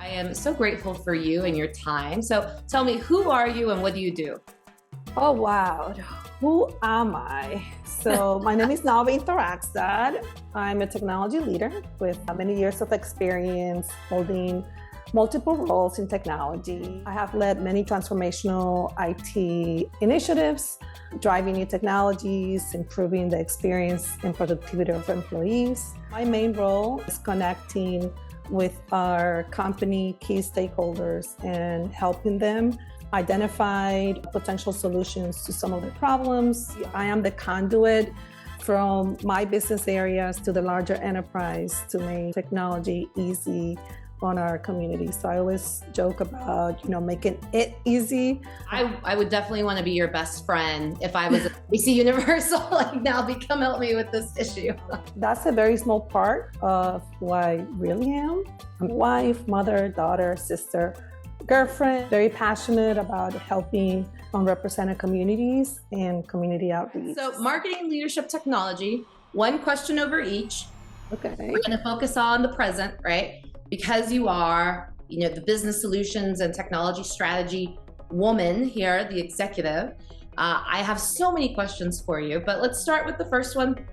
I am so grateful for you and your time. So tell me, who are you and what do you do? Oh, wow. Who am I? So my name is Nalby Intharaksa. I'm a technology leader with many years of experience holding multiple roles in technology. I have led many transformational IT initiatives, driving new technologies, improving the experience and productivity of employees. My main role is connecting with our company key stakeholders and helping them identify potential solutions to some of their problems. I am the conduit from my business areas to the larger enterprise to make technology easy on our community. So I always joke about, making it easy. I would definitely want to be your best friend if I was at NBCUniversal. Like, now come help me with this issue. That's a very small part of who I really am. I'm a wife, mother, daughter, sister, girlfriend, very passionate about helping unrepresented communities and community outreach. So marketing, leadership, technology, one question over each. Okay. We're going to focus on the present, right? Because you are, the business solutions and technology strategy woman here, the executive, I have so many questions for you, but let's start with the first one,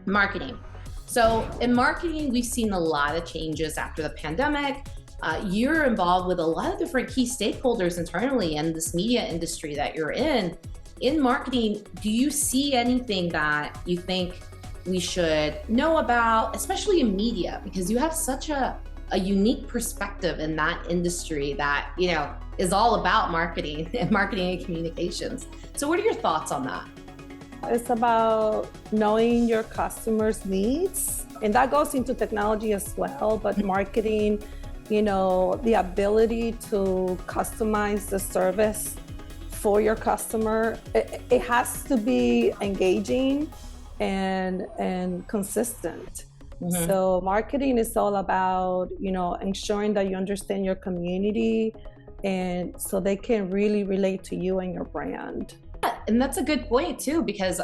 marketing. So in marketing, we've seen a lot of changes after the pandemic. You're involved with a lot of different key stakeholders internally in this media industry that you're in. In marketing, do you see anything that you think we should know about, especially in media, because you have such a unique perspective in that industry that, is all about marketing and communications. So what are your thoughts on that? It's about knowing your customers' needs, and that goes into technology as well, but marketing, the ability to customize the service for your customer, it has to be engaging and consistent. Mm-hmm. So marketing is all about, ensuring that you understand your community and so they can really relate to you and your brand. Yeah, and that's a good point too, because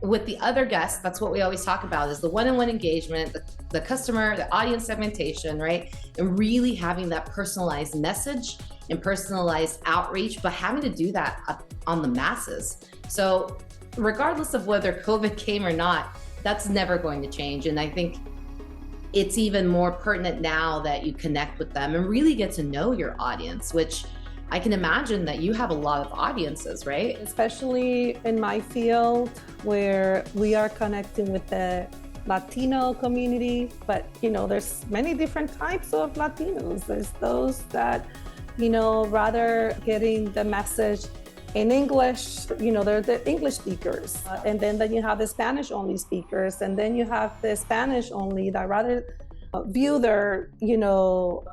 with the other guests, that's what we always talk about is the one-on-one engagement, the customer, the audience segmentation, right? And really having that personalized message and personalized outreach, but having to do that on the masses. So regardless of whether COVID came or not, that's never going to change. And I think it's even more pertinent now that you connect with them and really get to know your audience, which I can imagine that you have a lot of audiences, right? Especially in my field where we are connecting with the Latino community, but there's many different types of Latinos. There's those that, rather getting the message in English, they're the English speakers. And then you have the Spanish only speakers. And then you have the Spanish only that rather view their,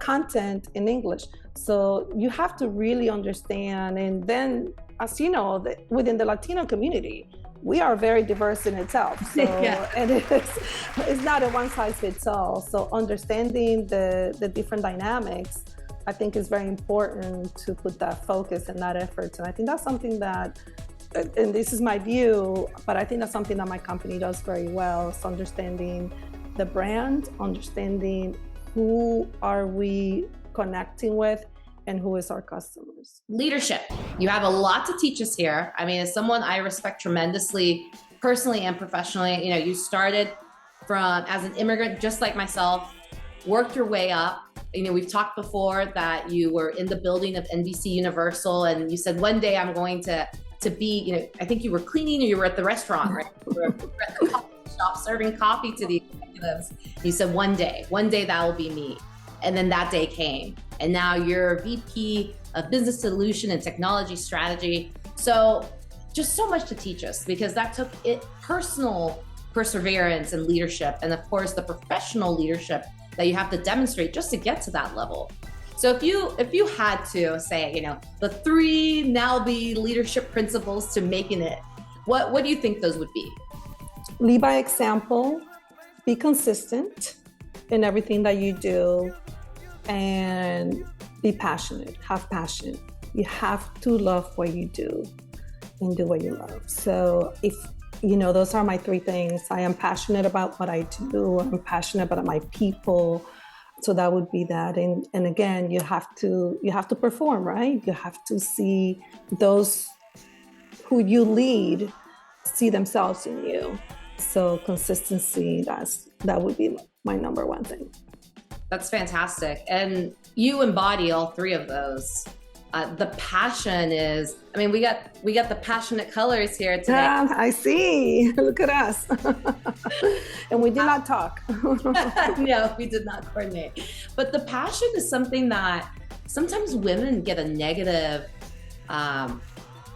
content in English. So you have to really understand. And then, as you know, within the Latino community, we are very diverse in itself. So, yeah. And it's not a one size fits all. So understanding the different dynamics, I think is very important to put that focus and that effort. And I think that's something that, and this is my view, but I think that's something that my company does very well. It's understanding the brand, understanding who are we connecting with and who is our customers. Leadership. You have a lot to teach us here. I mean, as someone I respect tremendously, personally and professionally, you started as an immigrant, just like myself, worked your way up. We've talked before that you were in the building of NBCUniversal and you said, one day I'm going to be, I think you were cleaning or you were at the restaurant, right? You were at the coffee shop serving coffee to the executives. You said, one day that will be me. And then that day came. And now you're VP of Business Solution and Technology Strategy. So just so much to teach us, because that took personal perseverance and leadership. And of course, the professional leadership that you have to demonstrate just to get to that level. So if you had to say, the 3 Nalby leadership principles to making it, what do you think those would be? Lead by example, be consistent in everything that you do, and be passionate, have passion. You have to love what you do and do what you love. So if those are my 3 things. I am passionate about what I do. I'm passionate about my people. So that would be that. And again, you have to perform, right? You have to see those who you lead see themselves in you. So consistency, that would be my number one thing. That's fantastic. And you embody all three of those. The passion is, I mean, we got the passionate colors here today. Yeah, I see. Look at us. And we did not talk. No, we did not coordinate. But the passion is something that sometimes women get a negative,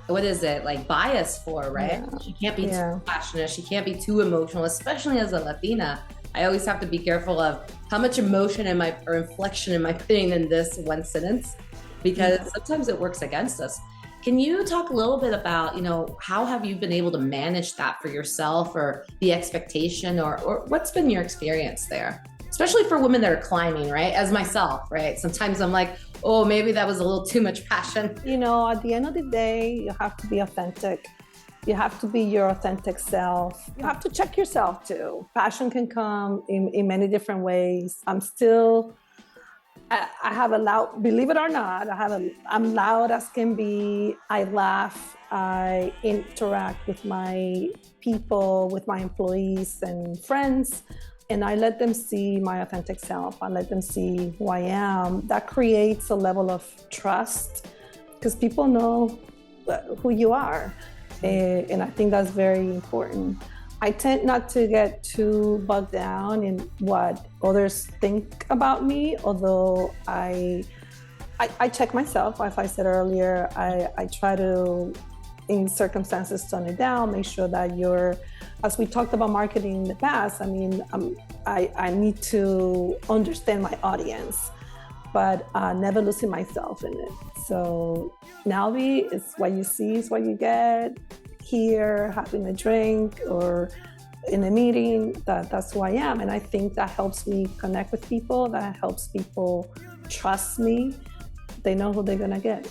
like bias for, right? Yeah. She can't be too passionate. She can't be too emotional, especially as a Latina. I always have to be careful of how much emotion or inflection am I putting in this one sentence, because sometimes it works against us. Can you talk a little bit about, how have you been able to manage that for yourself, or the expectation, or what's been your experience there? Especially for women that are climbing, right? As myself, right? Sometimes I'm like, oh, maybe that was a little too much passion. At the end of the day, you have to be authentic. You have to be your authentic self. You have to check yourself too. Passion can come in many different ways. I have a loud, believe it or not, I'm loud as can be. I laugh. I interact with my people, with my employees and friends, and I let them see my authentic self. I let them see who I am. That creates a level of trust because people know who you are. And I think that's very important. I tend not to get too bogged down in what others think about me, although I check myself. As I said earlier, I try to, in circumstances, tone it down, make sure that as we talked about marketing in the past, I need to understand my audience, but never losing myself in it. So Nalby is what you see is what you get. Here, having a drink or in a meeting, that's who I am. And I think that helps me connect with people, that helps people trust me. They know who they're gonna get.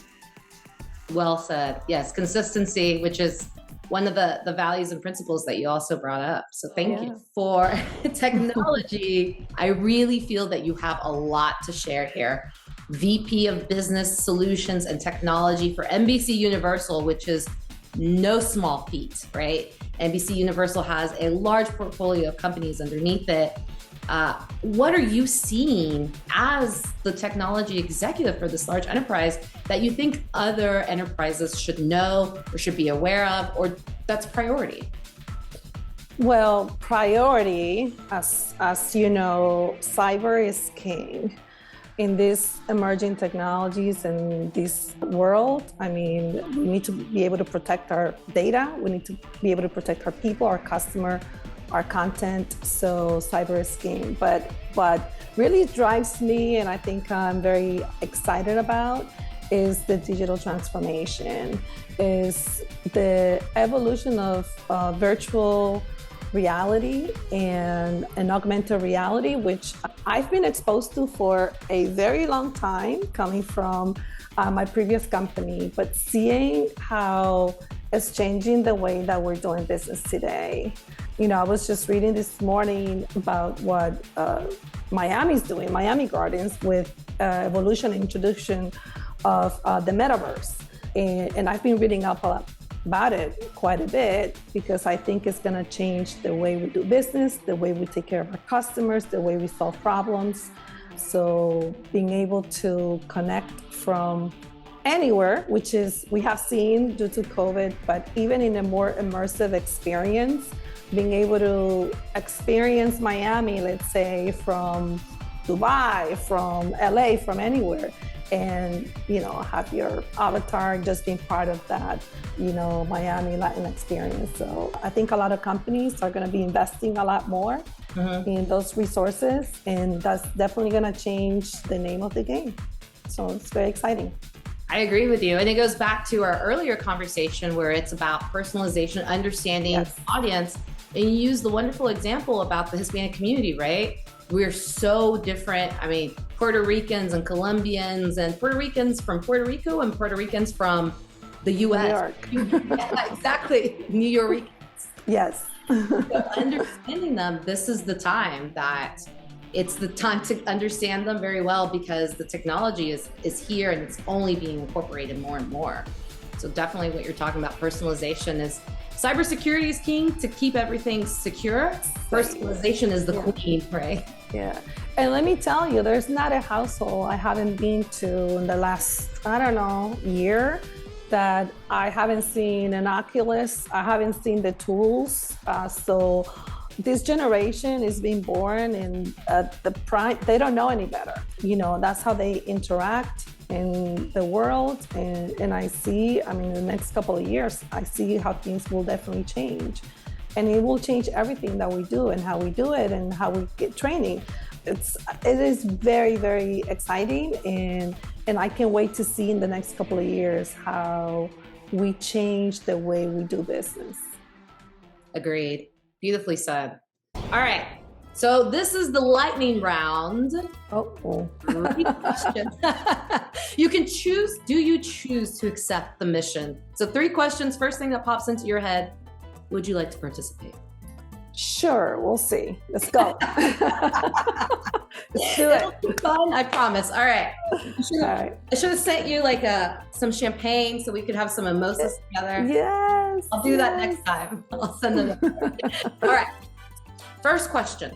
Well said. Yes, consistency, which is one of the values and principles that you also brought up. So thank you. For technology, I really feel that you have a lot to share here. VP of Business Solutions and Technology for NBCUniversal, which is no small feat, right? NBCUniversal has a large portfolio of companies underneath it. What are you seeing as the technology executive for this large enterprise that you think other enterprises should know or should be aware of, or that's priority? Well, priority, as you know, cyber is king. In these emerging technologies and this world, we need to be able to protect our data. We need to be able to protect our people, our customer, our content. So cyber is king. But really drives me, and I think I'm very excited about, is the digital transformation, is the evolution of virtual reality and augmented reality, which I've been exposed to for a very long time, coming from my previous company, but seeing how it's changing the way that we're doing business today. I was just reading this morning about what Miami's doing, Miami Gardens, with evolution and introduction of the Metaverse. And I've been reading up about it quite a bit because I think it's going to change the way we do business, the way we take care of our customers, the way we solve problems. So being able to connect from anywhere, which is we have seen due to COVID, but even in a more immersive experience, being able to experience Miami, let's say from Dubai, from LA, from anywhere, and have your avatar just being part of that Miami Latin experience. So I think a lot of companies are going to be investing a lot more in those resources, and that's definitely going to change the name of the game. So it's very exciting. I agree with you. And it goes back to our earlier conversation where it's about personalization, understanding the audience. And you use the wonderful example about the Hispanic community, right? We're so different. Puerto Ricans and Colombians, and Puerto Ricans from Puerto Rico and Puerto Ricans from the US. New York. Yeah, exactly. New York. Yes. So understanding them, this is the time that it's the time to understand them very well, because the technology is here and it's only being incorporated more and more. So definitely what you're talking about, personalization is, cybersecurity is king to keep everything secure. Personalization is the queen, right? Yeah. And let me tell you, there's not a household I haven't been to in the last, I don't know, year that I haven't seen an Oculus. I haven't seen the tools. So this generation is being born in the prime, they don't know any better. You know, that's how they interact in the world. And I see, I mean, in the next couple of years, I see how things will definitely change. And it will change everything that we do and how we do it and how we get training. It is very, very exciting. And I can't wait to see in the next couple of years how we change the way we do business. Agreed. Beautifully said. All right. So this is the lightning round. Oh. 3 questions. You can choose. Do you choose to accept the mission? So 3 questions. First thing that pops into your head. Would you like to participate? Sure. We'll see. Let's go. Let's do it. It'll be fun, I promise. All right. I should have sent you like some champagne so we could have some mimosas together. Yes. I'll do that next time. I'll send it over. All right. First question.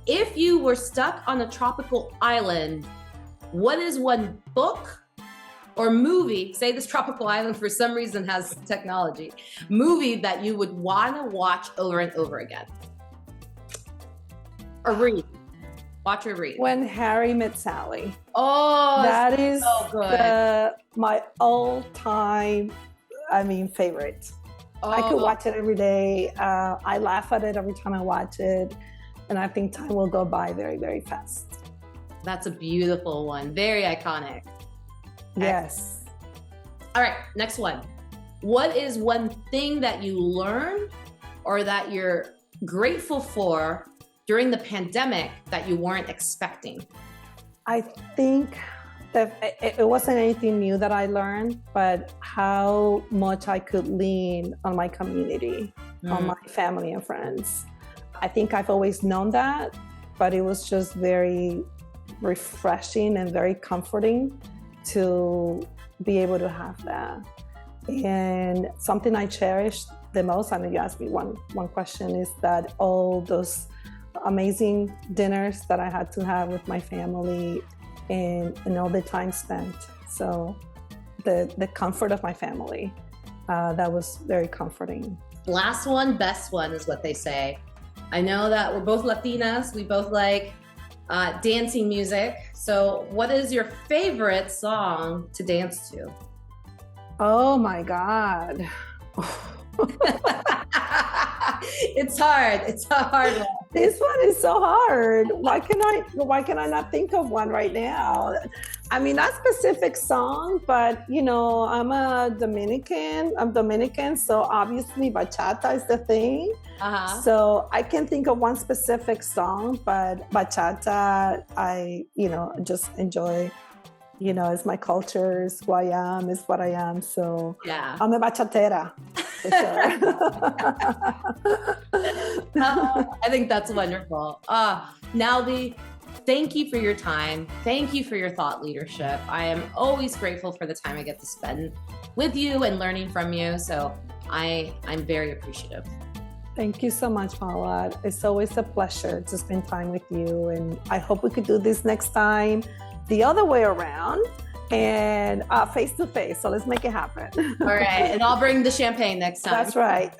If you were stuck on a tropical island, what is one book or movie, say this tropical island for some reason has technology, movie that you would want to watch over and over again? Or read. Watch or read. When Harry Met Sally. Oh, that is so good. My all-time, favorite. Oh. I could watch it every day. I laugh at it every time I watch it. And I think time will go by very, very fast. That's a beautiful one. Very iconic. Yes. All right, next one. What is one thing that you learned or that you're grateful for during the pandemic that you weren't expecting? I think that it wasn't anything new that I learned, but how much I could lean on my community, on my family and friends. I think I've always known that, but it was just very refreshing and very comforting to be able to have that. And something I cherished the most, I know you asked me one question, is that all those amazing dinners that I had to have with my family and all the time spent. So the comfort of my family, that was very comforting. Last one, best one is what they say. I know that we're both Latinas. We both like dancing music. So what is your favorite song to dance to? Oh my God. It's hard. It's a hard one. This one is so hard. Why can I not think of one right now? I mean, not specific song, but I'm Dominican, so obviously bachata is the thing. So I can think of one specific song, but bachata, I just enjoy. It's my culture, it's who I am, it's what I am. So yeah, I'm a bachatera. For sure. I think that's wonderful. Nalby, thank you for your time. Thank you for your thought leadership. I am always grateful for the time I get to spend with you and learning from you. So I'm very appreciative. Thank you so much, Paula. It's always a pleasure to spend time with you. And I hope we could do this next time the other way around and face to face. So let's make it happen. All right. And I'll bring the champagne next time. That's right.